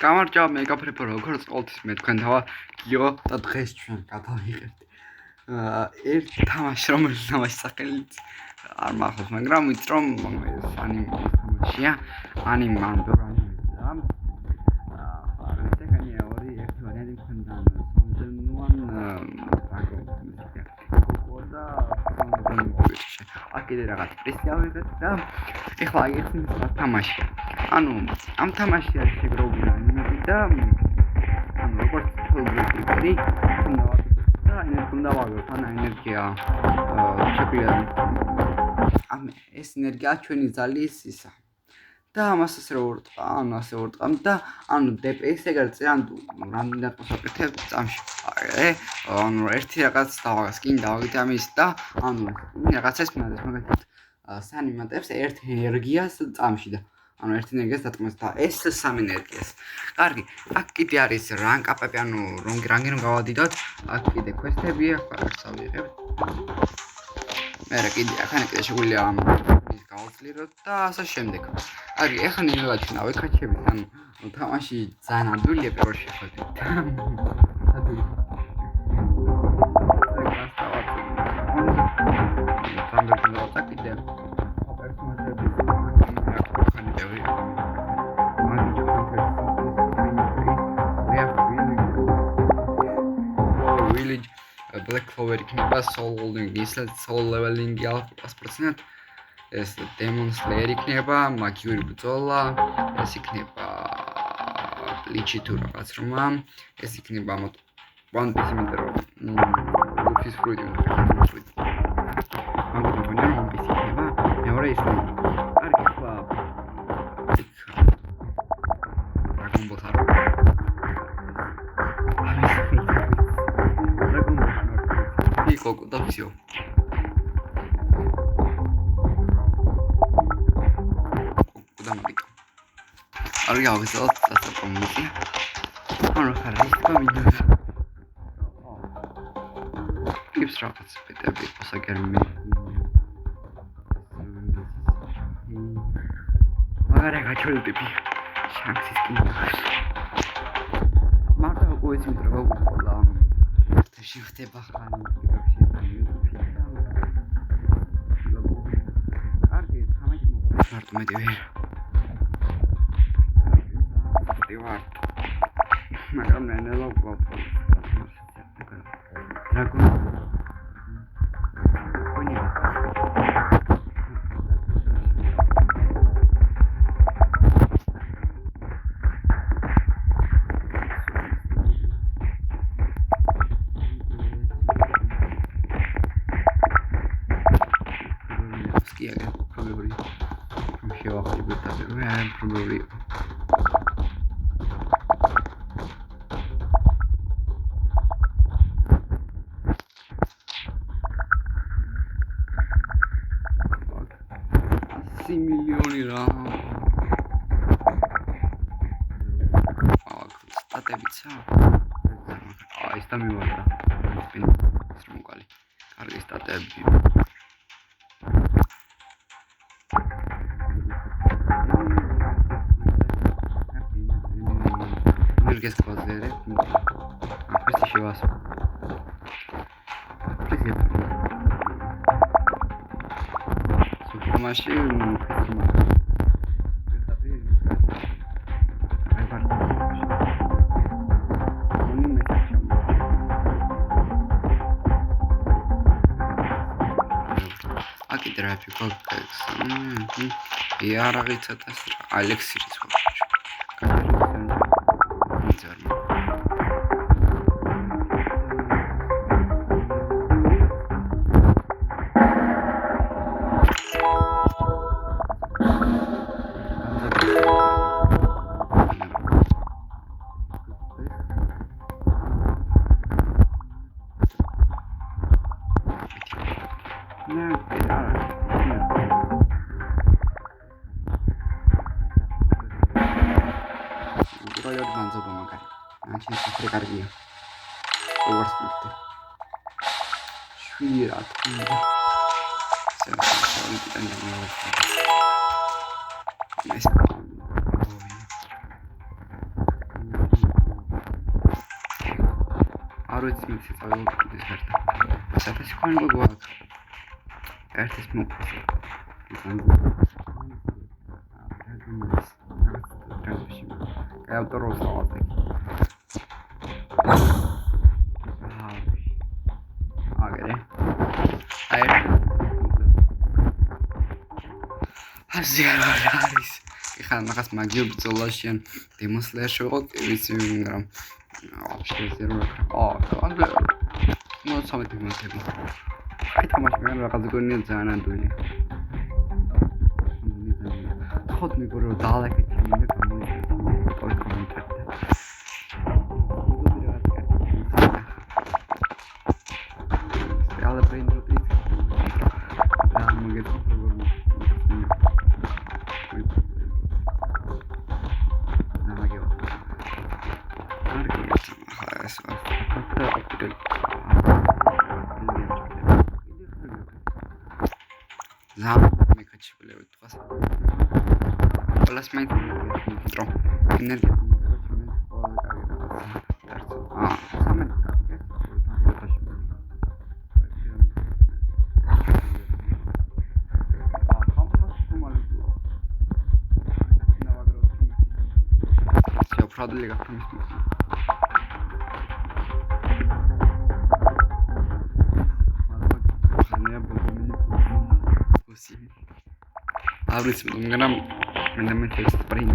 გამარჯობა, მე გაფრიფო როგორც ყოველთვის მე თქვენ თავა გიო და დღეს ჩვენ გადავიღებთ ერთ თამაშს, რომელიც თამაშის სახელიც არ მახსოვს, მაგრამ ვიცი რომ ეს ანიმე თამაშია, ანიმე ან პროგრამია. ეგენი ორი ერთი ვარიანტი მქონდა სამზენუან და აქედე რაღაც პრესია ვიღეთ და ეხლა ეგეთი თამაშია. ანუ ამ თამაში არის შეგროვებული ანიმები და ანუ როგორც თოლბრი და უნდა ვაგოთ ან ენერგია შეგვიძლია ამ ეს ენერგია ჩვენი ძალის ისა და ამას ასე ვორტყამ და ანუ DPS ეგრე ან რამდენად მოსაკეთებ წამში ანუ ერთი რაღაც სკინ დავაგეთ ამის და ანუ რაღაცას მაგალითად სანიმატებს ერთ ენერგიას წამში და ანუ ერთ ენერგიას დატმოს და ეს სამ ენერგიას. კარგი, აქ კიდე არის რანკაპები, ანუ რანგი რომ გავადიდოთ, აქ კიდე კვესტებია, ხარს ავიღებ. მე კიდე ახლა კიდე შეგვიძლია ის გავაცლიროთ და ასე შემდეგ. კარგი, ახლა ნელა ჩვენ ავიქაჩებით, ანუ თამაში ძალიან ადვილია პირველ შეხვედრით. ადვილი. Black Clover იქნება soul leveling-ი 100%. ეს Demon Slayer იქნება, მაგიური ბრძოლა, ეს იქნება Bleach თუ რაღაც რომა, ეს იქნება One Piece იმიტომ რომ Luffy-ს ფრუიტი მაგარი One Piece იქნება, მეორე ის კარგი ხვა Dragon Ball არა Coco, da всё. Куда мы идем? Я взял это помните. Он хорошо помнит. И сразу спитали посагерми. Магара хочу типи. Шансы скинуть. Марта уйти траву пола. Шифте бахани. Marto me deve arrivare ma non è nello corpo probably million რა სტატებიცა ეს და მივარდა ეს რომ უკალი კარგი სტატები Гес квадре. Прости еще вас. Привет. Супер машину. Аки трафик как я рагица тас Алексис კარგია. როგორც ვთქვი. შვირად. ეს არც მიცი წავიდოდეს გარდა. სადაც ხან მოგვაქვს. ერთის მოფუსე. Кай авторов стало так. Агре. Азиарис. Ихана нахас магию бцолашен. Демонстраш шоук висимграм. Вообще зеро. Агре. Ну самое демонстраж. Ай тамаш мен რაღაც გონია ძალიან ანდული. ხოთ მიგორო დაალაკეთ მინდა გამოიწვია. ორი კომენტარი. რეალურად პრინციპი. და მოგეთ პროგრამა. ნამაგეო. Зам მე კაჩიბლევი თქვას. ყველას მაინტერესებს რომ ენერგია ყველა კარგი რაღაცა. სამეთ კარგი. Все, продали как там есть. Avrei un gran emendamento di sprint.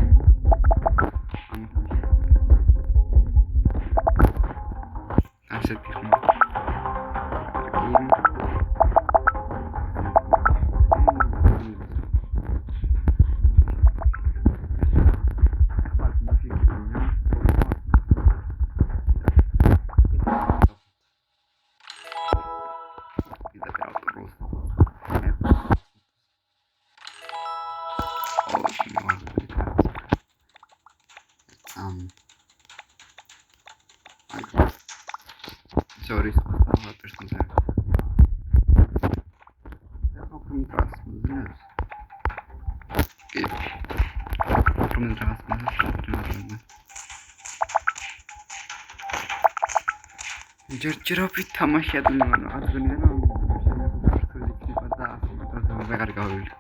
Anche se più. Sorry, sono persona. Come tras, não. Que. Como tras, não. ჯერჯერობით თამაში ადვინო, ადვინო. ვეღარ გავივლი.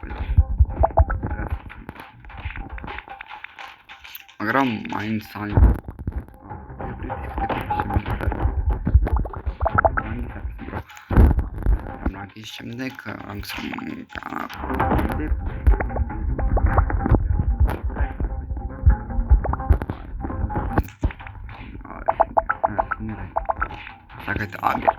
მაგრამ მაინც ძალიან ის შემდეგ რანგს საკეთ აგერ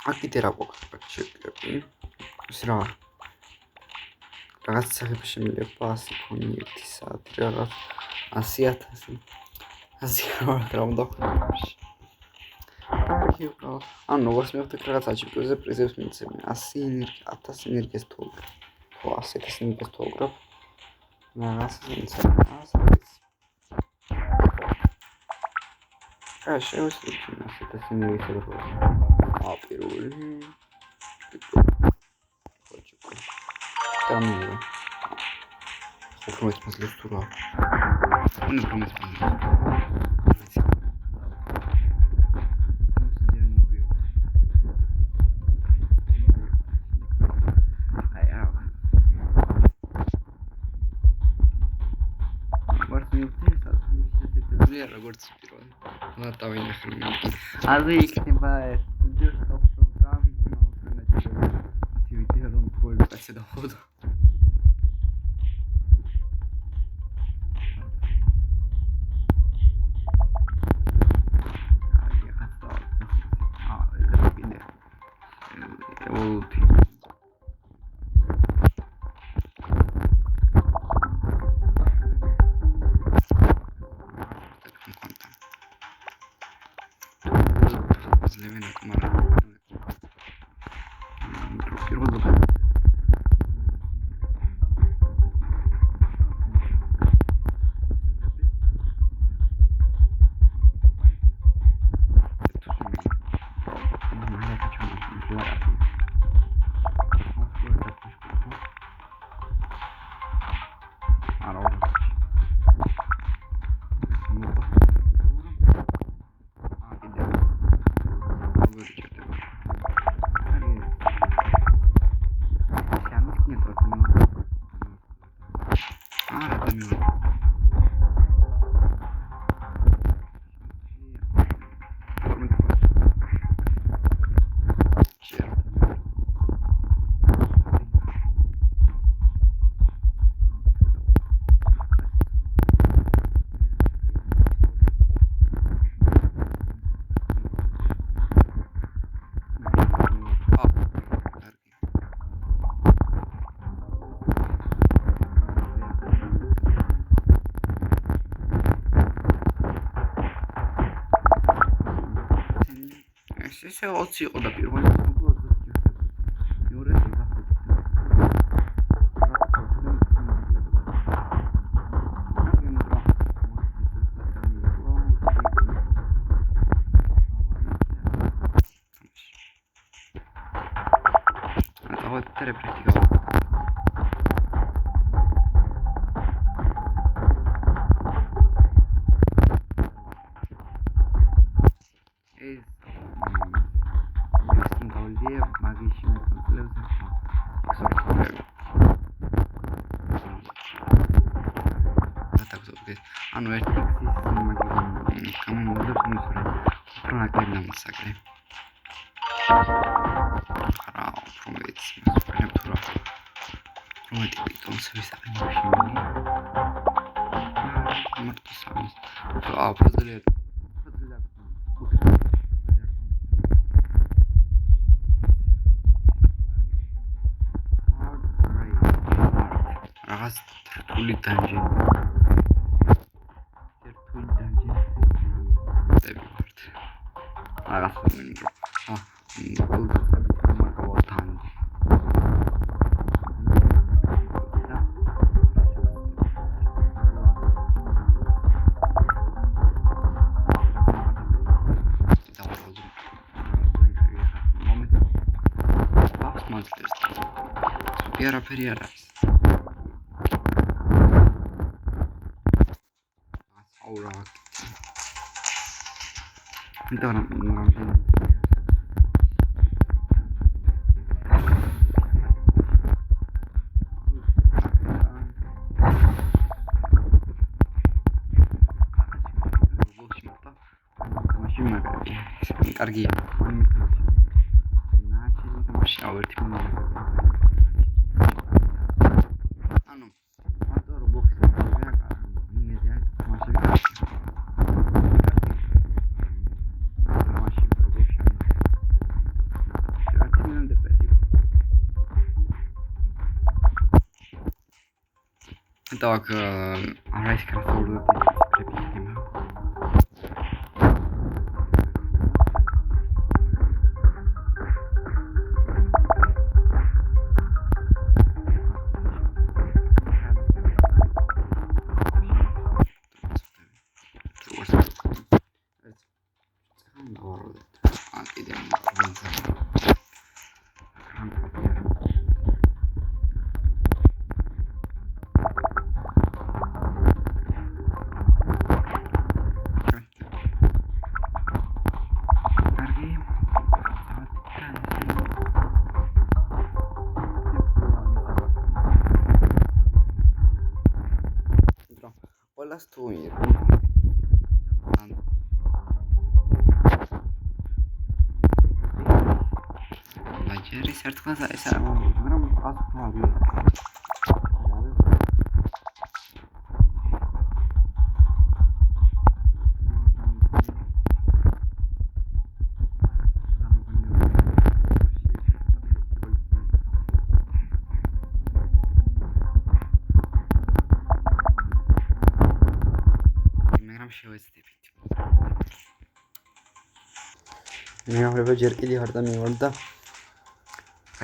აქეთ რა გვაქვს შეგვიძლია ის რა რაღაც სახეები შემიძლია 100 ქონი 1 საათი რაღაც 100,000 100 გრამი ანუ ვას მივხვდით რაღაც აჩიპლოზე პრიზებს მიცემენ 100 ენერგია 1000 ენერგიას თოლ ხო 100,000 ენერგიას თოლგრაფ რაღაც მიცემენ შევსვით 100,000 ენერგიას თოლ აპირული También. Ojo, es lectura. Una promesa. როგორც პირველ ნატავინე ხმები. ასე იქნება ეს ვიდეოს პროგრამი აქტივიტი რომ პროექტზე დაхода. ესე 20 იყო და პირველი უკვე 20 ჯერდა. მეორე დახოდი. Tre practicavo. Hanno Piera periaras. Aura. Entonces, კარგი. Так, райская солода приписана. Stoi. Ieri certo cosa è sarà un altro მეუღლება ჯერ კიდე არ დამივარდა.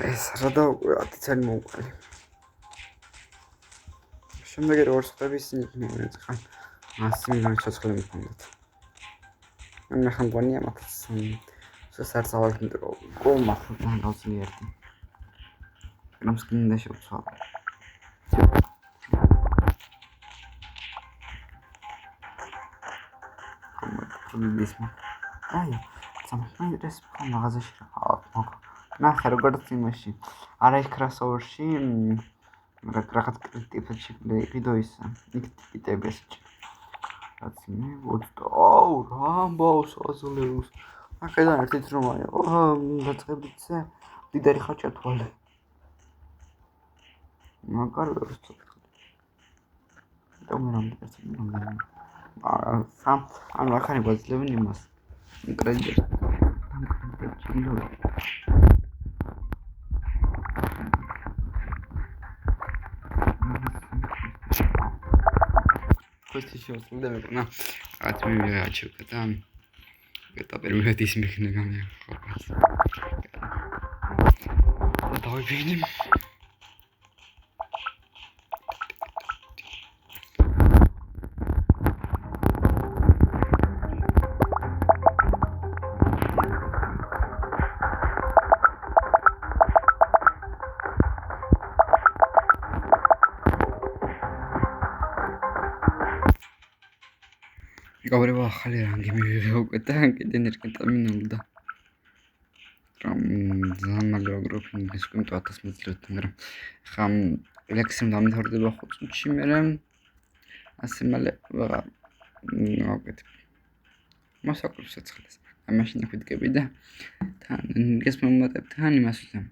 ეს რა და 10 წელი მოუყოლი. შემდეგ რო ვარცხების ნიკნები წახან 100 მილიონი ცოცხლი მქონდათ. მე ხან გონია მაგას სასარცავად მიტრო. კომა ხან გავცნი ერთი. რომ სკინდა შევცვალ. კომბისმა. აი სამხმის მაღაზიაში რა ნახე როგორც იმაში არის კროსოვერში რაღაც კრიტიკებში ვიდეო ის ნიკიტებს რაც მე ვოწო რამბოს აზლეუს ახედან ერთით რომ აი დაწყებდიცე დიდარი ხაჭა თვალე მაგარ ვერც და მე რამდენი სამ ან ახალი გვაძლევენ იმას კრედიტ ჩილო Questo ci ho solo da vedere, no? Attimi mi piace, და პერმედის მიხნე გამიახავს. დავიბინე. მეგობრებო, ახალი რანგი მივიღე უკვე და კიდე ნერკეტა მინულდა. რომ ძალიან მალე ვაგროვებ ის უკვე 1000 მეტრით, მაგრამ ხა ელექსიმ დამთავრდება 5 წუთში, მე ასე მალე ვაღარ ვაკეთებ. მოსაკვებს საცხლეს. აი მაშინ ვიდგები და თან ეს მომატებ თან იმას ვთქვი.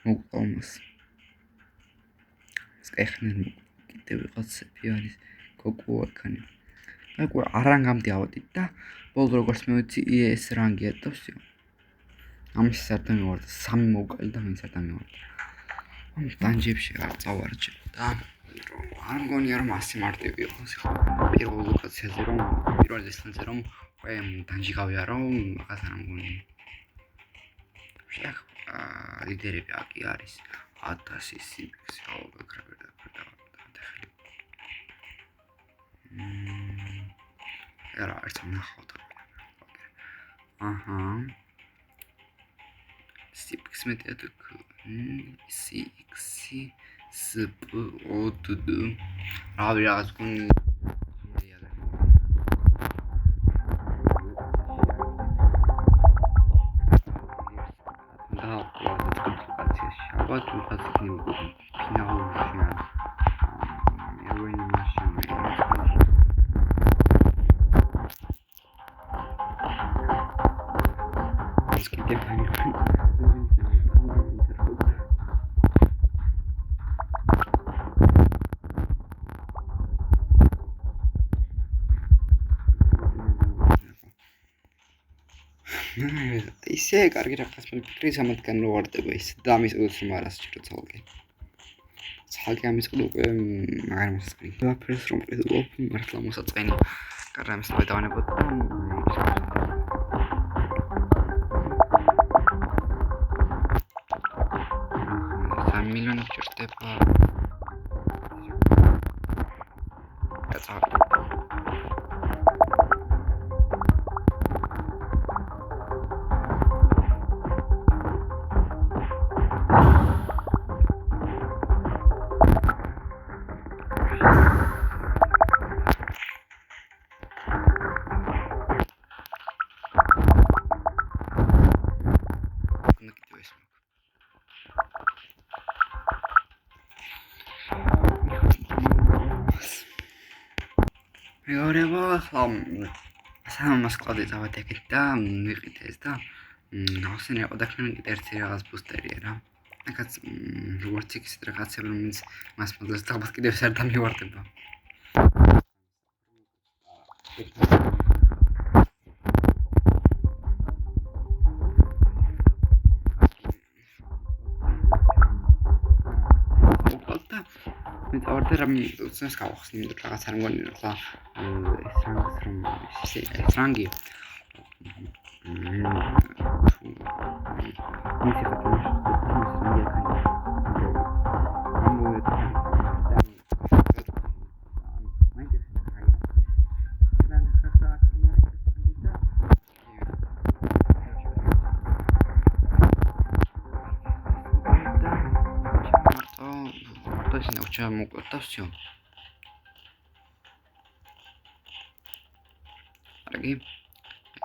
მოგყავ მას. ეს კაიხნერ კიდე ვიღაცები არის კოკო აქანი. Aku arangam diawati da bol როგორც მივიცი ეს რანგი ატოვსიო. ამის სარდა მივარდა 3 მოვკალი და მაინც არ დამივარდა. ამ დანჯებში არ წავარჩე და არ მგონია რომ ასე მარტივი იყოს ხო. პირველ ლოკაციაზე რომ პირველ დისტანცზე რომ უკვე დანჯი გავიარო, მაგას არ მგონია. შეხ ლიდერები აკი არის 1000 სიბიქსი აუგაკრებდა და Era arts nahot. Aha. Six metre six sp o tudo. Abi az kun Da, konsultacja şabat ufasını final uşuyan. Eroin maşını. ისე კარგი რაღაც მიფიქრი სამათგან რო ვარდება ის და ამის უცნო არას ჭირო ცალკე. ცალკე ამის უკვე მაგარ მოსაწყენი. ვაფერს რომ ყიდულობ მართლა მოსაწყენი. კარგი ამის და დავანებოთ და 3 მილიონი ჭირდება. კაცო მეგობრებო, ახლა სამას კლადი დავატეკეთ და ვიყიდე ეს და ახსენე იყო დაქნები კიდე ერთი რაღაც ბუსტერია რა. აკაც როგორც იქ ისეთ რაღაცები რომელიც მას მოძებს და ალბათ კიდევ არ დამივარდება. მე წავარდე რა უცნეს გავახსნი იმიტომ რაღაც არ მგონი რა ეს რანგი Точно могут да все. Дорогие,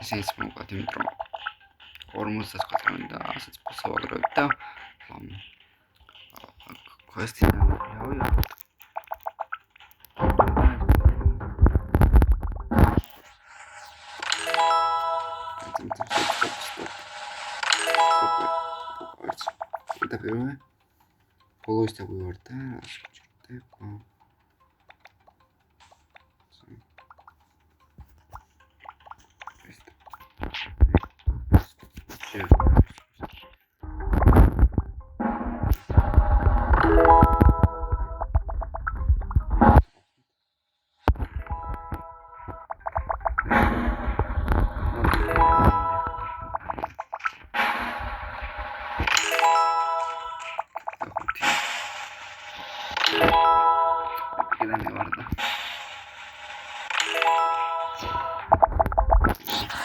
здесь могут интро. Форму со скотом да, с способом да. Квесты да. Это первое. Полностью такой варта, такой.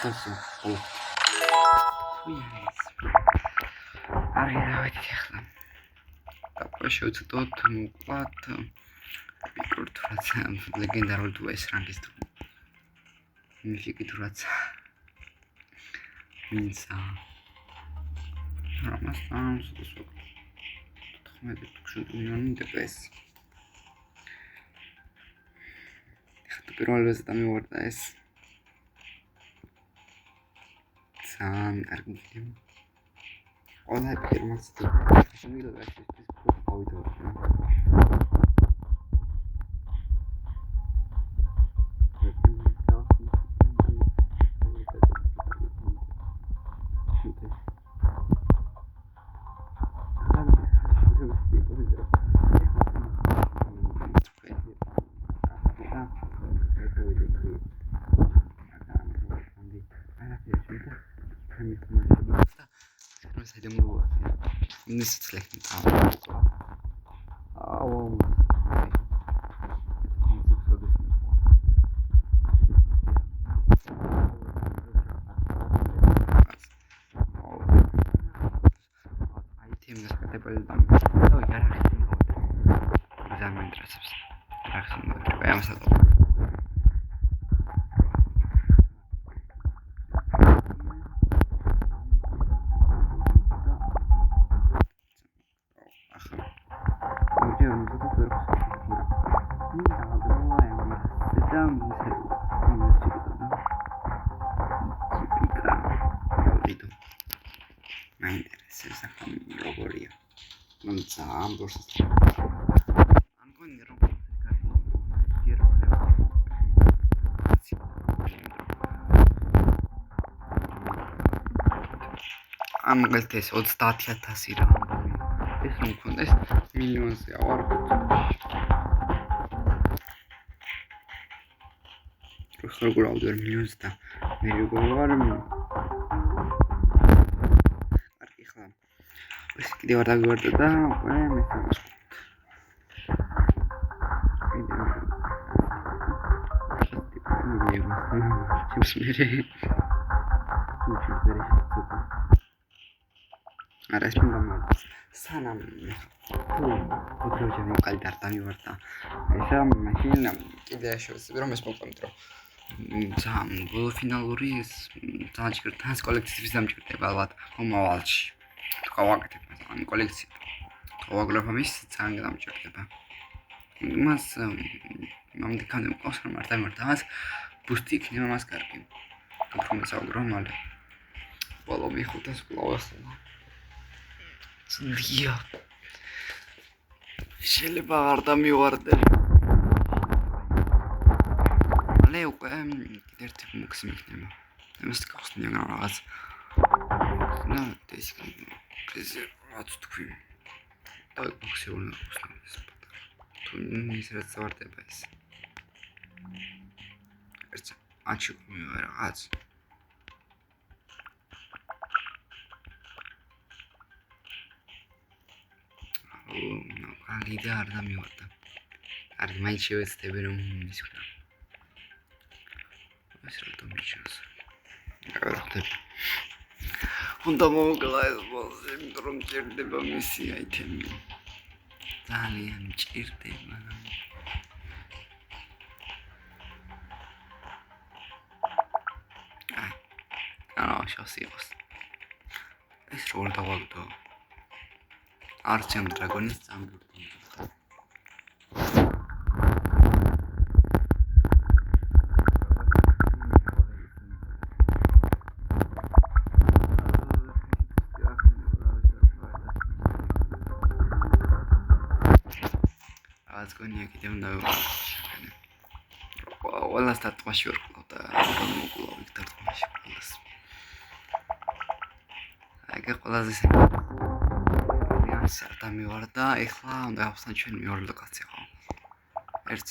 Точно. Арგი დავით ახლა. და შევცდოთ მოკლედ მიკროტურაც ლეგენდარული თუ ეს რანგის თუ მიფიკი თურაც მინცა რამას ამს ისო 15 მილიონი დპს ხა პირველ როზე დამივარდა ეს ძალიან კარგი ფილმი ყველა ფილმს შემიძლია ეს გავიდორო Nicht schlecht mit Au. Item gespettable dam. Oh, ja, examen transcripts. Vamos a todo. ამ დროს ამ კონი რომ ამ გელთეს 30000 რა ამბავი ეს მქონდეს მილიონზე აღარ როგორ ავდერ მილიონს და მე როგორ ვარ არკი ხლა ეს კიდევ არ დავივარდა და უკვე მესამე არა ეს მინდა სანამ უბრალოდ ვიყავი და დამივარდა ესა მაშინ კიდე შევეცდები რომ ეს მოვყვებით რომ ძალიან ბოლო ფინალური ეს ძალიან ჭირდება ეს კოლექციის დამჭირდება ალბათ მომავალში თუ გავაკეთებ ამ კოლექციით თუ ვაგრაფა მის ძალიან დამჭირდება მას მამდე მყავს რომ არ დამართა მას ბუსტი იქნება მას კარგი უფრო მეცაურო მალე ბოლო მიხუთას კლავ ახლა ძია შეიძლება არ დამივარდე მალე უკვე ერთი მოქსი მიქნება ეს გახსნია რაღაც და ეს რაც თქვი და მოქსი უნდა ხსნას თუ ის რაც ვარდება ეს ერთ აჩი რაღაც კარგი და არ დამივარდა. კარგი, მაინც შევეცდები რომ ის ვქნა. ეს რატომ მიჩანს? რა ხდება? უნდა მოვგლა ეს ბოლზე, რომ ჭირდება მისი აიტემი. ძალიან ჭირდება. არა, შევსიოს. ეს როგორ დავაგდო? Archon Dragonis Zambu. Аз гони კიდევ უნდა ყველას დარტყმაში ვარ და მოკულა ვიქტორ დარტყმაში ყველას. აიგე ყველაზე დამივარდა, ეხლა უნდა გავხსნათ ჩვენ მეორე ლოკაცია ხო? ერთს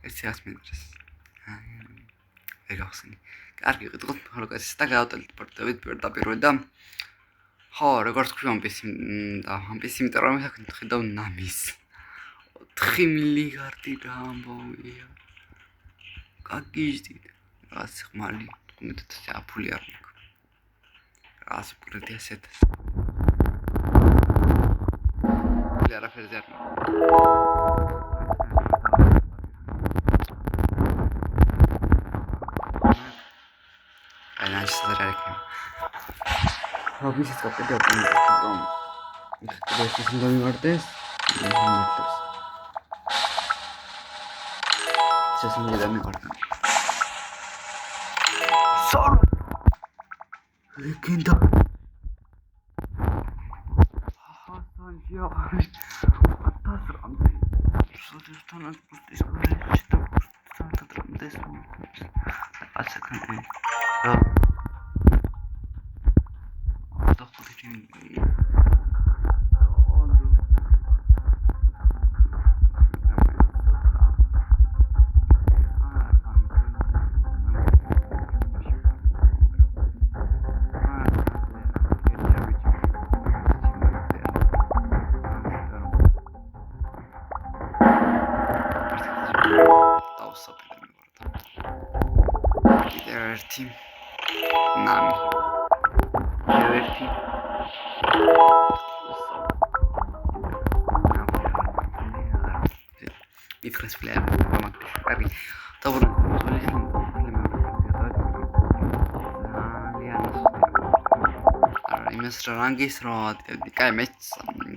100 მეტრს. ეგავხსნი. კარგი, ვიყიდოთ ლოკაციას და გავტელეპორტდებით პირდაპირ და ხო, როგორც თქვი ამბის იმიტომ რომ ხედავ ნამის. 4 მილიარდი და ამბოვია. კაკიჟდი. რაც ხმალი მეტად აფული არ მაქვს. რას პრეტი ასეთ. არაფერზე არ მაქვს. აი ნაჩი და რეკი. Obviously, it's got to be from this is going like this. Just me that me corta. Solo. Quinta. Hasan ya. Atas ramde. Sotestana pustis chita pustis ramde. Asa kan. Team Nami. Difference player. რანგის რო კაი მეც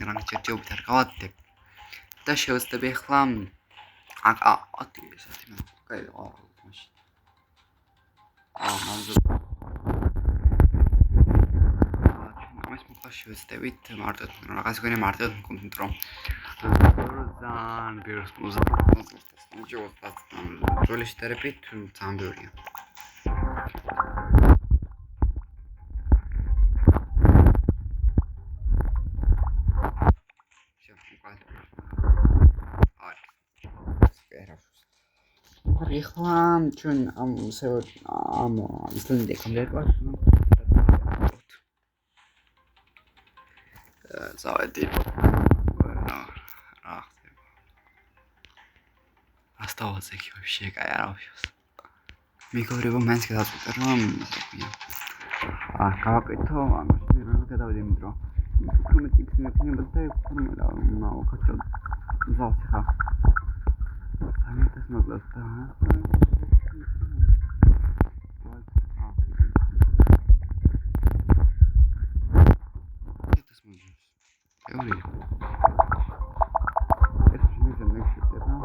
რანგი ჩერჯობთ არ გავადებ და შევწდები ახლა აკი ესეთი მე კაი მაშინ მანძო ამას მოხდა შევწდებით მარტო რაღაც გვინე მარტო კონტენტ რომ ზან ბირს მუზიკას ჯოთა ძოლის თერაპით ძალიან ბევრია ეხლა ჩვენ ამ ისლანდიამდე კონკრეტულად წავედი რა ხდება ასთავაზე კი вообще კაი არ ავშოს მეგობრებო მაინც გადავწყვიტე რომ გავაკეთო ამას მე რა გადავედი იმით რომ კომენტი მექნება და მოვაკეთო ზალს ხა ამიტოს მოგლასდა ეს მოგლას ეური ეს შეიძლება მეკითხება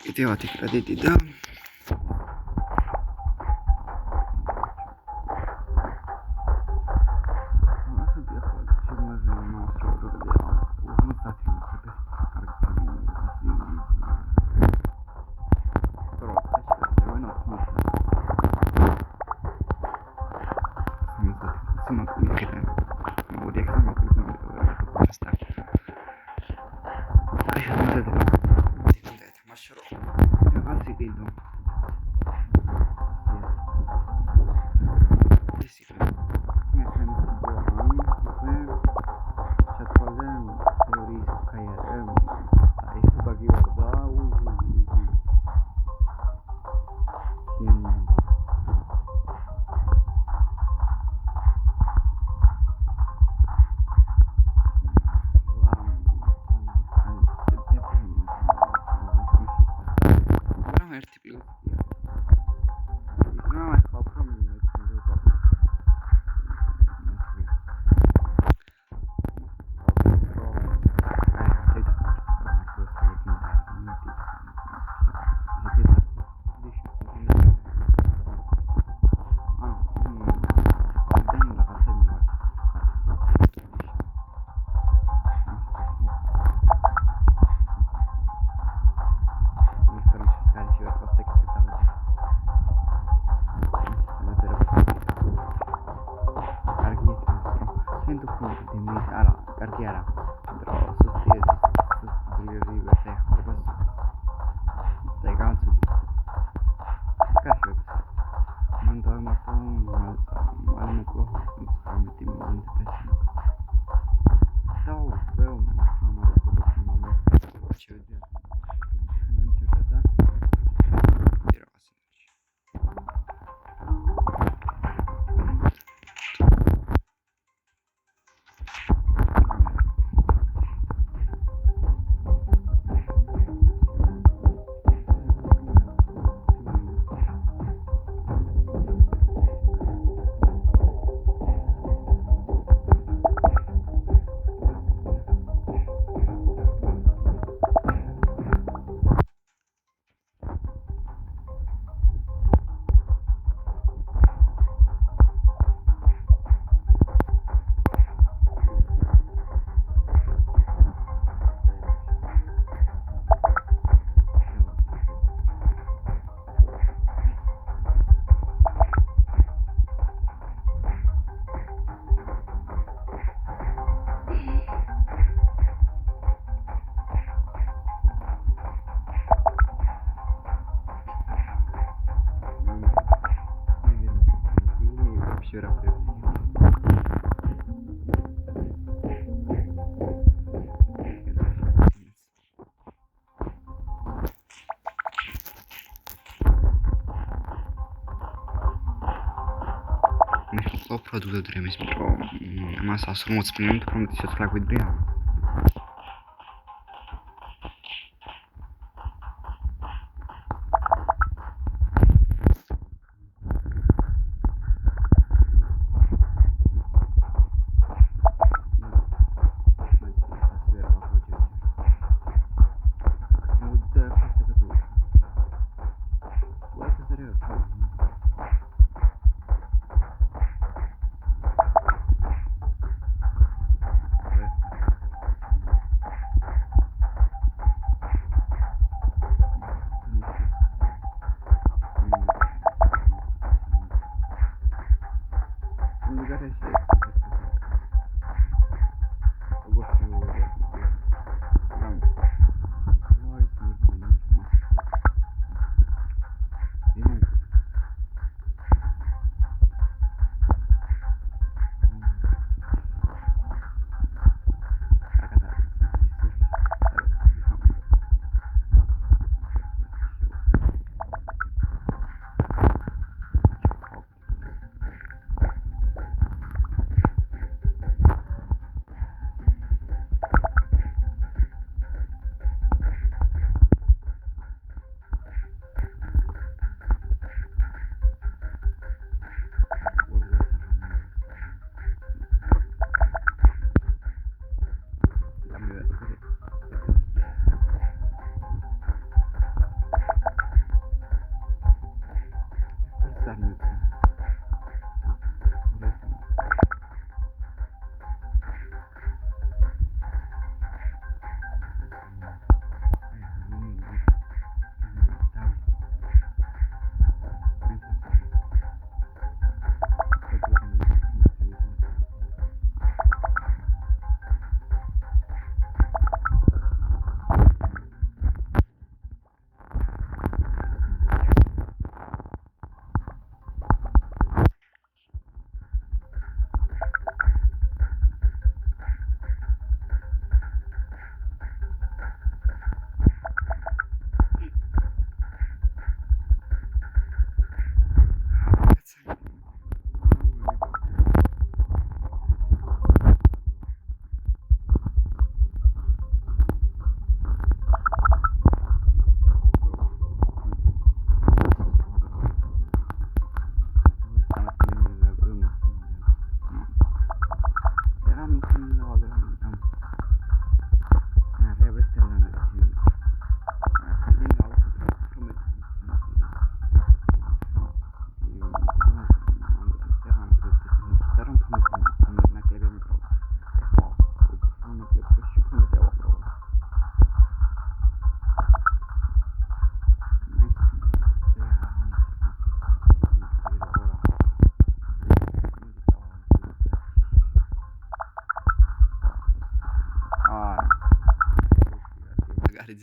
Идеати кредити да Así que Product dreams pro mas assumo experimento como se eu with Brian.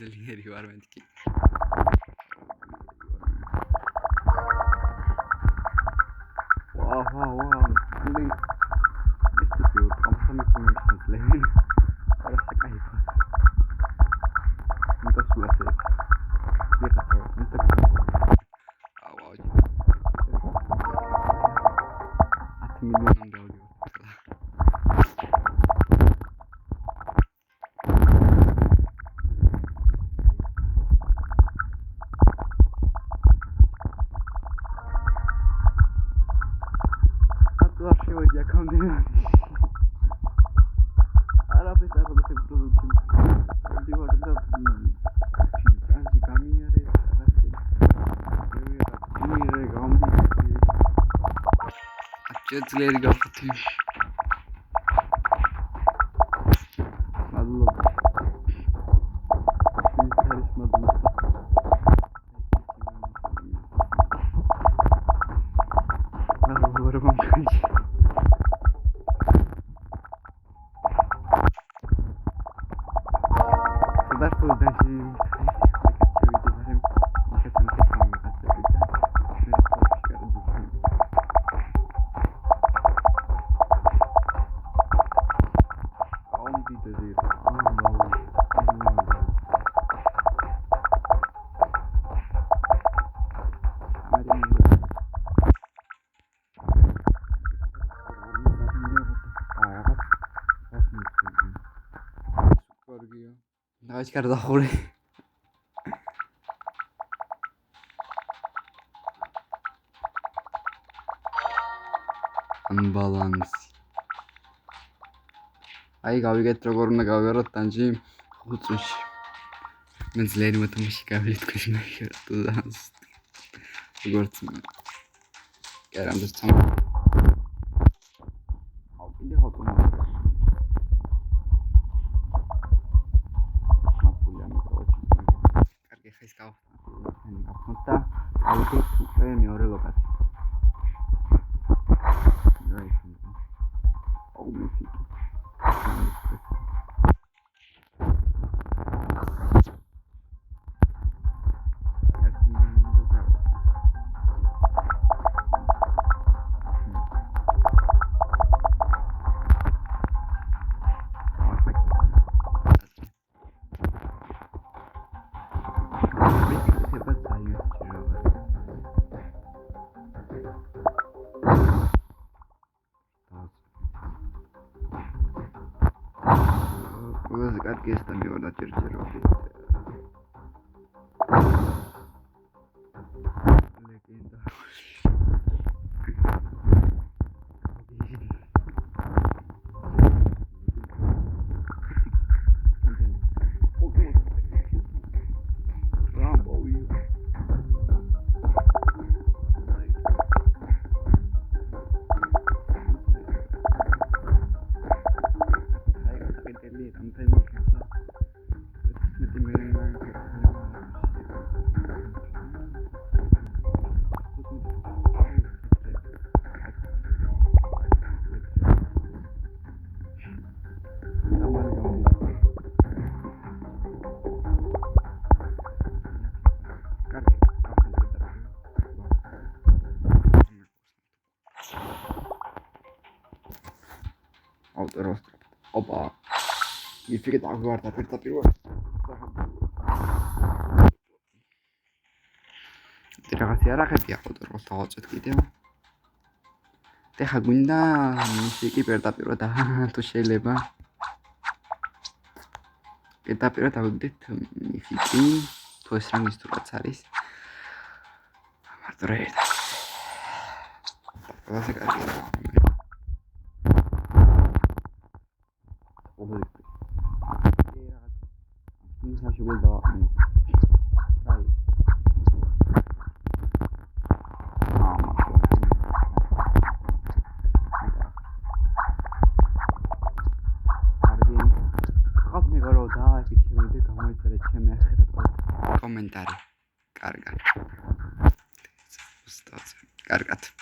ძლიერი ვარ მეთქი. ვაუ. ეს ტიპი ამასამი კომენტი ძლიერი. არასა кайფა. მიტოს ვასე. ძლიერი გავხდი. მადლობა. ეს მადლობა. მადლობა მომხდარი. სადარფო დაჟი. Давайте кардахури. Unbalance. აი გავიგეთ როგორ უნდა გავიაროთ ტანჯი 5 წუთში. მე ძლიერი მოთამაშე გავიეთქვი მაგრამ თუ დანს. როგორც მე. გერანდეს თამ. აუ კიდე ხოთო. ეს გავხსნა. ავიდეთ უკვე მეორე ლოკაცია. ყველაზე კარგი ეს და მივადა ჯერჯერობით. ლეგენდა. Autoros. Opa. Ifike დაგვარდა პირდაპირ. რაღაცა არ ახებია autoros დავაწვეთ კიდევ. ეხა გვინდა ისე პირდაპირ და თუ შეიძლება. პირდაპირ დავიგდეთ ifike თუ ეს რამის თუ რაც არის. მარტო რა. ასე კარგია. Şöyle devam edelim. Hayır. Komentari. Kargat. Kargat.